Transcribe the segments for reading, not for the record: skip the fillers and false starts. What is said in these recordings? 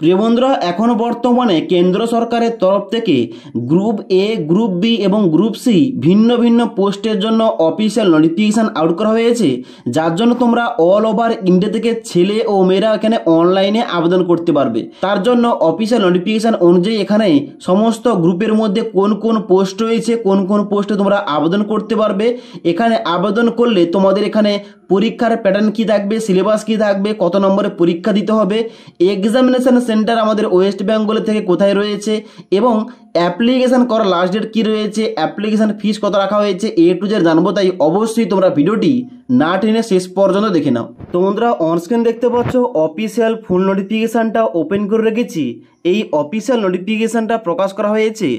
প্রিয় বন্ধুরা, এখন বর্তমানে কেন্দ্র সরকারের তরফ থেকে গ্রুপ এ, গ্রুপ বি এবং গ্রুপ সি ভিন্ন ভিন্ন পোস্টের জন্য অফিসিয়াল নোটিফিকেশান আউট করা হয়েছে, যার জন্য তোমরা অল ওভার ইন্ডিয়া থেকে ছেলে ও মেয়েরা এখানে অনলাইনে আবেদন করতে পারবে। তার জন্য অফিসিয়াল নোটিফিকেশান অনুযায়ী এখানে সমস্ত গ্রুপের মধ্যে কোন কোন পোস্ট রয়েছে, কোন কোন পোস্টে তোমরা আবেদন করতে পারবে, এখানে আবেদন করলে তোমাদের এখানে পরীক্ষার প্যাটার্ন কী থাকবে, সিলেবাস কী থাকবে, কত নম্বরে পরীক্ষা দিতে হবে, এক্সামিনেশন সেন্টার আমাদের ওয়েস্ট বেঙ্গল থেকে কোথায় রয়েছে এবং অ্যাপ্লিকেশান করার লাস্ট ডেট কী রয়েছে, অ্যাপ্লিকেশান ফিস কত রাখা হয়েছে, এ টু জেড জানবো। তাই অবশ্যই তোমরা ভিডিওটি না টেনে শেষ পর্যন্ত দেখে নাও। তো বন্ধুরা, অনস্ক্রিন দেখতে পাচ্ছ অফিসিয়াল ফুল নোটিফিকেশানটা ওপেন করে রেখেছি। এই অফিসিয়াল নোটিফিকেশানটা প্রকাশ করা হয়েছে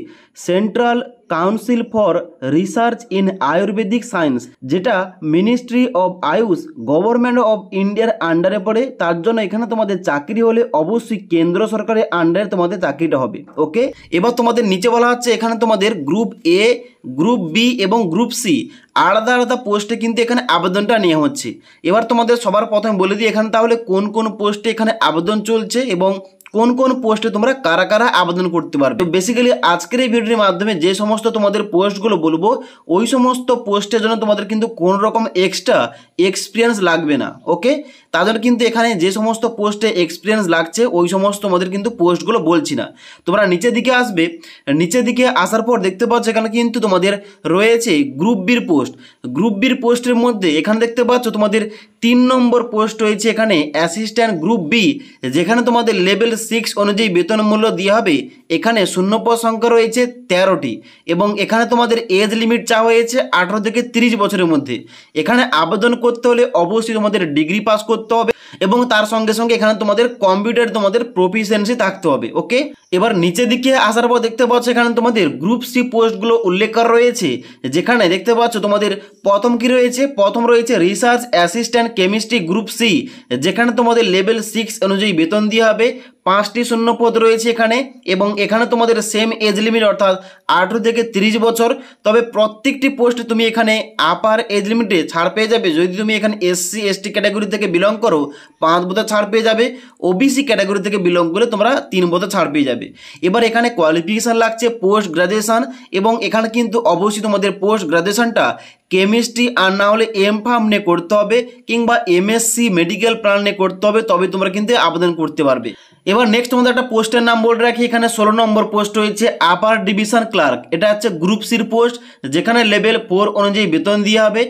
central council for research in Ayurvedic science, যেটা ministry of Ayush government of ইন্ডিয়ার আন্ডারে পড়ে। তার জন্য এখানে তোমাদের চাকরি হলে অবশ্যই কেন্দ্র সরকারের আন্ডারে তোমাদের চাকরিটা হবে। ওকে, এবার তোমাদের নিচে বলা হচ্ছে এখানে তোমাদের গ্রুপ এ, গ্রুপ বি এবং গ্রুপ সি আলাদা আলাদা পোস্টে কিন্তু এখানে আবেদনটা নেওয়া হচ্ছে। এবার তোমাদের সবার প্রথমে বলে দিই এখানে তাহলে কোন কোন পোস্টে এখানে আবেদন চলছে এবং কোন কোন পোস্টে তোমরা কারা কারা আবেদন করতে পারবে। বেসিক্যালি আজকের এই ভিডিওর মাধ্যমে যে সমস্ত তোমাদের পোস্টগুলো বলবো, ওই সমস্ত পোস্টের জন্য তোমাদের কিন্তু কোনো রকম এক্সট্রা এক্সপিরিয়েন্স লাগবে না। ওকে, তাদের কিন্তু এখানে যে সমস্ত পোস্টে এক্সপিরিয়েন্স লাগছে ওই সমস্ত তোমাদের কিন্তু পোস্টগুলো বলছি না। তোমরা নিচের দিকে আসবে, নিচের দিকে আসার পর দেখতে পাচ্ছ এখানে কিন্তু তোমাদের রয়েছে গ্রুপ বির পোস্ট। গ্রুপ বির পোস্টের মধ্যে এখানে দেখতে পাচ্ছ তোমাদের 3 নম্বর পোস্ট রয়েছে এখানে অ্যাসিস্ট্যান্ট গ্রুপ বি, যেখানে তোমাদের লেভেল 6 অনুযায়ী বেতন মূল্য দেওয়া হবে। এখানে শূন্যপদ সংখ্যা রয়েছে 13টি এবং এখানে তোমাদের এজ লিমিট চাওয়া হয়েছে 18 থেকে 30 বছরের মধ্যে। এখানে আবেদন করতে হলে অবশ্যই তোমাদের ডিগ্রি পাস করতে হবে এবং তার সঙ্গে সঙ্গে এখানে তোমাদের কম্পিউটার তোমাদের প্রফিসিয়েন্সি থাকতে হবে। ওকে, এবার নিচের দিকে আসার পর দেখতে পাচ্ছ এখানে তোমাদের গ্রুপ সি পোস্টগুলো উল্লেখ করা রয়েছে, যেখানে দেখতে পাচ্ছ তোমাদের প্রথম কি রয়েছে, প্রথম রয়েছে research assistant chemistry group C, যেখানে তোমাদের লেভেল 6 অনুযায়ী বেতন দেওয়া হবে। 5টি শূন্যপদ রয়েছে এখানে এবং এখানে তোমাদের সেম এজ লিমিট অর্থাৎ 18 থেকে 30 বছর। তবে প্রত্যেকটি পোস্টে তুমি এখানে আপার এজ লিমিটে ছাড় পেয়ে যাবে। যদি তুমি এখানে SC ST ক্যাটাগরি থেকে বিলং করো 5 বছর ছাড় পেয়ে যাবে, OBC ক্যাটাগরি থেকে বিলং করে তোমরা 3 বছর ছাড় পেয়ে যাবে। এবার এখানে কোয়ালিফিকেশান লাগছে পোস্ট গ্রাজুয়েশান এবং এখানে কিন্তু অবশ্যই তোমাদের পোস্ট গ্রাজুয়েশানটা কেমিস্ট্রি আর না হলে M.Pharm নিয়ে করতে হবে কিংবা MSc মেডিকেল প্ল্যান নিয়ে করতে হবে, তবে তোমরা কিন্তু আবেদন করতে পারবে। এবার নেক্সট তোমাদের একটা পোস্টের নাম বলে রাখি, এখানে 16 নম্বর পোস্ট রয়েছে আপার ডিভিশন ক্লার্ক। এটা হচ্ছে গ্রুপ সির পোস্ট, যেখানে লেভেল 4 অনুযায়ী বেতন দেওয়া হবে।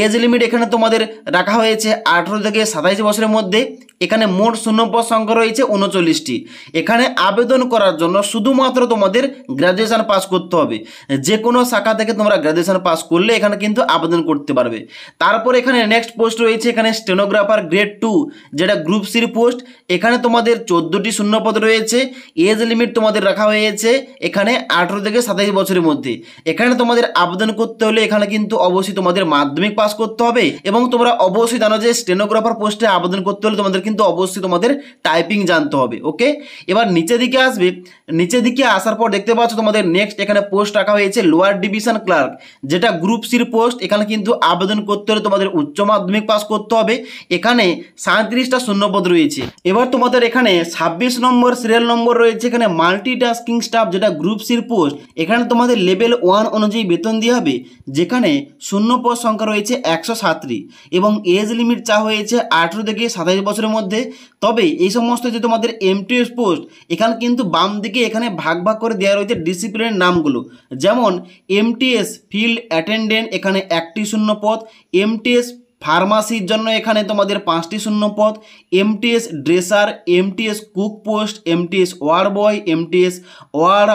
এজ লিমিট এখানে তোমাদের রাখা হয়েছে 18 থেকে 27 বছরের মধ্যে। এখানে মোট শূন্যপদ সংখ্যা রয়েছে 39টি। এখানে আবেদন করার জন্য শুধুমাত্র তোমাদের গ্র্যাজুয়েশন পাস করতে হবে। যে কোনো শাখা থেকে তোমরা গ্র্যাজুয়েশন পাস করলে এখানে কিন্তু আবেদন করতে পারবে। তারপর এখানে নেক্সট পোস্ট রয়েছে এখানে স্টেনোগ্রাফার গ্রেড 2, যেটা গ্রুপ সির পোস্ট। এখানে তোমাদের 14টি শূন্যপদ রয়েছে। এজ লিমিট তোমাদের রাখা হয়েছে এখানে 18 থেকে 27 বছরের মধ্যে। এখানে তোমাদের আবেদন করতে হলে এখানে কিন্তু অবশ্যই তোমাদের মাধ্যমিক পাস করতে হবে এবং তোমরা অবশ্যই জানো যে স্টেনোগ্রাফার পোস্টে আবেদন করতে হলে তোমাদের কিন্তু অবশ্যই তোমাদের টাইপিং জানতে হবে। ওকে, এবার নিচের দিকে আসবে, নিচের দিকে আসার পর দেখতে পাচ্ছ তোমাদের নেক্সট এখানে পোস্ট রাখা হয়েছে লোয়ার ডিভিশন ক্লার্ক, যেটা গ্রুপ সির পোস্ট। এখানে কিন্তু আবেদন করতে হলে তোমাদের উচ্চ মাধ্যমিক পাস করতে হবে। এখানে 37টা শূন্যপদ রয়েছে। এবার তোমাদের এখানে 26 নম্বর সিরিয়াল নম্বর রয়েছে এখানে মাল্টিটাস্কিং স্টাফ, যেটা গ্রুপ সির পোস্ট। এখানে তোমাদের লেভেল 1 অনুযায়ী বেতন দেওয়া হবে, যেখানে শূন্যপদ সংখ্যা রয়েছে 107টি এবং এজ লিমিট চাওয়া হয়েছে 18 থেকে 27 বছরের মধ্যে। তবে এই সমস্ত যে তোমাদের MTS পোস্ট, এখানে কিন্তু বাম দিকে এখানে ভাগ ভাগ করে দেওয়া রয়েছে ডিসিপ্লিনের নামগুলো। যেমন MTS ফিল্ড অ্যাটেন্ডেন্ট, এখানে 1টি শূন্যপদ। MTS ফার্মাসির জন্য এখানে তোমাদের 5টি শূন্যপদ। MTS dresser, MTS cook post, MTS ward boy, MTS ward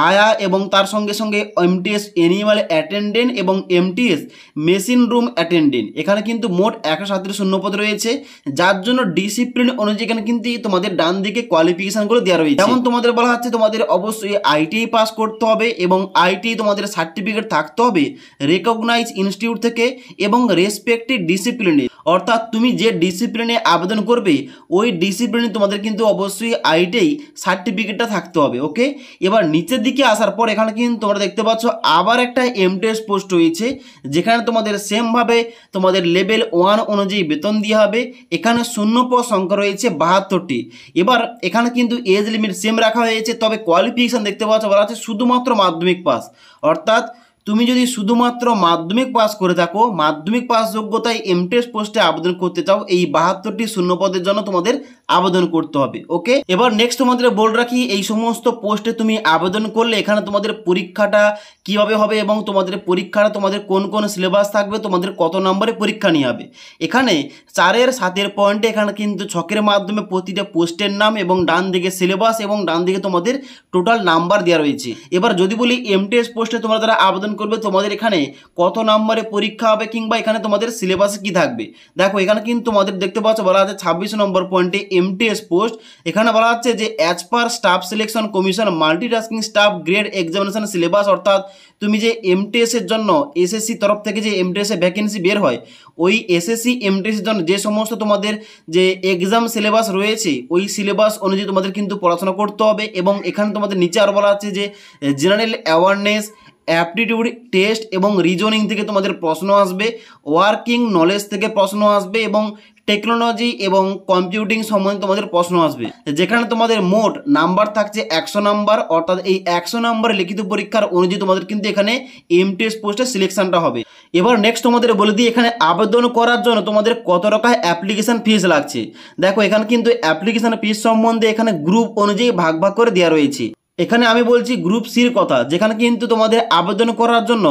ayah এবং তার সঙ্গে সঙ্গে MTS অ্যানিমাল অ্যাটেন্ডেন্ট এবং MTS মেশিন রুম অ্যাটেন্ডেন্ট। এখানে কিন্তু মোট 107টি শূন্যপদ রয়েছে, যার জন্য ডিসিপ্লিন অনুযায়ী এখানে কিন্তু তোমাদের ডান দিকে কোয়ালিফিকেশানগুলো দেওয়া রয়েছে। যেমন তোমাদের বলা হচ্ছে তোমাদের অবশ্যই ITI পাস করতে হবে এবং ITI তোমাদের সার্টিফিকেট থাকতে হবে রেকগনাইজ ইনস্টিটিউট থেকে এবং রেসপেক্টিভ ডিসিপ্লিনে, অর্থাৎ তুমি যে ডিসিপ্লিনে আবেদন করবে ওই ডিসিপ্লিনে তোমাদের কিন্তু অবশ্যই ITI সার্টিফিকেটটা থাকতে হবে। ওকে, এবার নিচের দিকে আসার পর এখানে কিন্তু তোমরা দেখতে পাচ্ছ আবার একটা এমটিএস পোস্ট রয়েছে, যেখানে তোমাদের সেমভাবে তোমাদের লেভেল 1 অনুযায়ী বেতন দেওয়া হবে। এখানে শূন্যপদ সংখ্যা রয়েছে 72টি। এবার এখানে কিন্তু এজ লিমিট সেম রাখা হয়েছে, তবে কোয়ালিফিকেশান দেখতে পাচ্ছ বলা আছে শুধুমাত্র মাধ্যমিক পাস। অর্থাৎ তুমি যদি শুধুমাত্র মাধ্যমিক পাস করে থাকো, মাধ্যমিক পাস যোগ্যতায় এমটিএস পোস্টে আবেদন করতে চাও, এই 72টি শূন্যপদের জন্য তোমাদের আবেদন করতে হবে। ওকে, এবার নেক্সট তোমাদের বলে রাখি, এই সমস্ত পোস্টে তুমি আবেদন করলে এখানে তোমাদের পরীক্ষাটা কিভাবে হবে এবং তোমাদের পরীক্ষাটা তোমাদের কোন কোন সিলেবাস থাকবে, তোমাদের কত নম্বরে পরীক্ষা নিয়ে হবে। এখানে 4-এর 7-এর পয়েন্টে এখানে কিন্তু ছকের মাধ্যমে প্রতিটা পোস্টের নাম এবং ডান দিকে সিলেবাস এবং ডান দিকে তোমাদের টোটাল নাম্বার দেওয়া রয়েছে। এবার যদি বলি এমটিএস পোস্টে তোমরা যারা আবেদন করবে তোমাদের এখানে কত নম্বরে পরীক্ষা হবে কিংবা এখানে তোমাদের সিলেবাসে কি থাকবে, দেখো এখানে কিন্তু তোমাদের দেখতে পাচ্ছ বলা আছে 26 নম্বর পয়েন্টে এমটিএস পোস্ট। এখানে বলা হচ্ছে যে as per staff selection commission multitasking staff grade examination syllabus, অর্থাৎ তুমি যে এমটিএস এর জন্য এসএসসি তরফ থেকে যে এমটিএস এর ভ্যাকেন্সি বের হয়, ওই এসএসসি এমটিএস এর জন্য যে সমস্ত তোমাদের যে এক্সাম সিলেবাস রয়েছে ওই সিলেবাস অনুযায়ী তোমাদের কিন্তু পড়াশোনা করতে হবে। এবং এখানে তোমাদের নিচে আরও বলা আছে যে জেনারেল অ্যাওয়ারনেস, অ্যাপটিটিউড টেস্ট এবং রিজনিং থেকে তোমাদের প্রশ্ন আসবে, ওয়ার্কিং নলেজ থেকে প্রশ্ন আসবে এবং টেকনোলজি এবং কম্পিউটিং সম্বন্ধে তোমাদের প্রশ্ন আসবে, যেখানে তোমাদের মোট নাম্বার থাকছে 100 নাম্বার। অর্থাৎ এই 100 নাম্বার লিখিত পরীক্ষার অনুযায়ী তোমাদের কিন্তু এখানে এমটিএস পোস্টের সিলেকশনটা হবে। এবার নেক্সট তোমাদের বলে দিই এখানে আবেদন করার জন্য তোমাদের কত টাকা অ্যাপ্লিকেশন ফিস লাগছে। দেখো এখানে কিন্তু অ্যাপ্লিকেশন ফিস সম্বন্ধে এখানে গ্রুপ অনুযায়ী ভাগ ভাগ করে দেওয়া রয়েছে। এখানে আমি বলছি গ্রুপ সির কথা, যেখানে কিন্তু তোমাদের আবেদন করার জন্য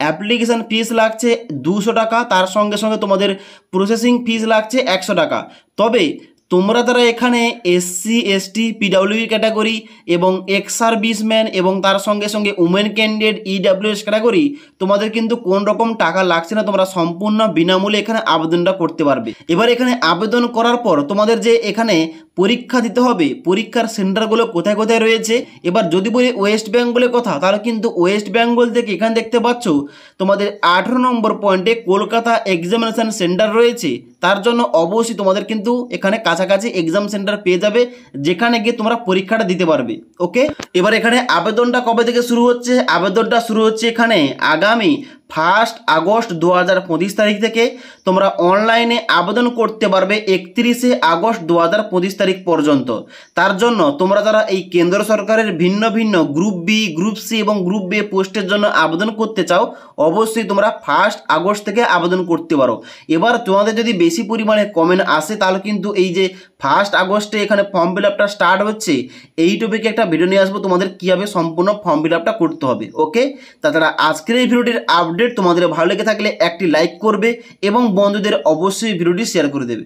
অ্যাপ্লিকেশান ফিস লাগছে 200 টাকা, তার সঙ্গে সঙ্গে তোমাদের প্রসেসিং ফিস লাগছে 100 টাকা। তবে তোমরা যারা এখানে এসসি এসটি পিডাব্লিউ ক্যাটাগরি এবং এক্স সার্ভিসম্যান এবং তার সঙ্গে সঙ্গে উমেন ক্যান্ডিডেট ইডাব্লিউএস ক্যাটাগরি, তোমাদের কিন্তু কোন রকম টাকা লাগছে না, তোমরা সম্পূর্ণ বিনামূল্যে এখানে আবেদনটা করতে পারবে। এবার এখানে আবেদন করার পর তোমাদের যে এখানে পরীক্ষা দিতে হবে, পরীক্ষার সেন্টারগুলো কোথায় কোথায় রয়েছে। এবার যদি বলি ওয়েস্ট বেঙ্গলের কথা, তাহলে কিন্তু ওয়েস্ট বেঙ্গল থেকে এখানে দেখতে পাচ্ছ তোমাদের 18 নম্বর পয়েন্টে কলকাতা এক্সামিনেশন সেন্টার রয়েছে। তার জন্য অবশ্যই তোমাদের কিন্তু এখানে কাছাকাছি এক্সাম সেন্টার পেয়ে যাবে, যেখানে গিয়ে তোমরা পরীক্ষাটা দিতে পারবে। ওকে, এবার এখানে আবেদনটা কবে থেকে শুরু হচ্ছে, আবেদনটা শুরু হচ্ছে এখানে আগামী 1 আগস্ট 2025 তারিখ থেকে। তোমরা অনলাইনে আবেদন করতে পারবে 31 আগস্ট 2025 তারিখ পর্যন্ত। তার জন্য তোমরা যারা এই কেন্দ্র সরকারের ভিন্ন ভিন্ন গ্রুপ বি, গ্রুপ সি এবং গ্রুপ বি পোস্টের জন্য আবেদন করতে চাও, অবশ্যই তোমরা 1 আগস্ট থেকে আবেদন করতে পারো। এবার তোমাদের যদি বেশি পরিমাণে কমেন্ট আসে, তাহলে কিন্তু এই যে 1 আগস্টে এখানে ফর্ম ফিল আপটা স্টার্ট হচ্ছে, এই টপিকে একটা ভিডিও নিয়ে আসবো তোমাদের কীভাবে সম্পূর্ণ ফর্ম ফিল আপটা করতে হবে। ওকে, তাছাড়া আজকের এই ভিডিওটির আপডেট তোমাদের ভালো লেগে থাকলে একটি লাইক করবে এবং বন্ধুদের অবশ্যই ভিডিওটি শেয়ার করে দেবে।